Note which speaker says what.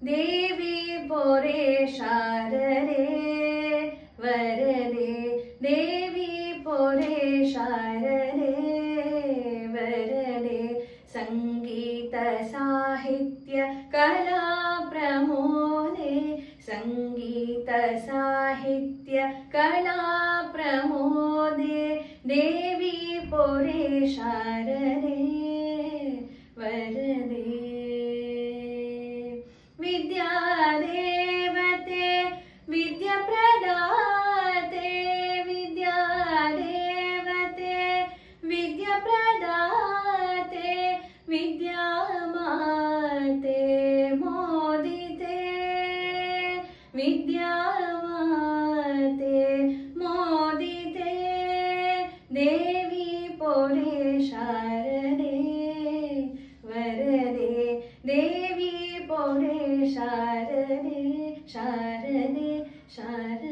Speaker 1: ದೇವಿ ಪೊರೆ ಶಾರದೆ ವರದೆ, ದೇವಿ ಪೊರೆ ಶಾರದೆ ವರದೆ, ಸಂಗೀತ ಸಾಹಿತ್ಯ ಕಲಾ ಪ್ರಮೋದೆ, ಸಂಗೀತ ಸಾಹಿತ್ಯ ಕಲಾ ಪ್ರಮೋದೆ, ದೇವಿ ಪೊರೆ ಶಾರದೆ ವರದೆ. ವಿದ್ಯಾದೇವತೆ ವಿದ್ಯಾಪ್ರದಾತೆ, ವಿದ್ಯಾದೇವತೆ ವಿದ್ಯಾಪ್ರದಾತೆ, ವಿದ್ಯಾಮಾತೆ ಮೋದಿತೆ, ವಿದ್ಯಾಮಾತೆ ಮೋದಿತೆ, ದೇವಿ ಪೊರೆ ಶಾರದೆ ವರದೆ, ದೇವಿ ಪೊರೆ ಶಾರದೆ ಶಾರದೆ ಶಾರದೆ.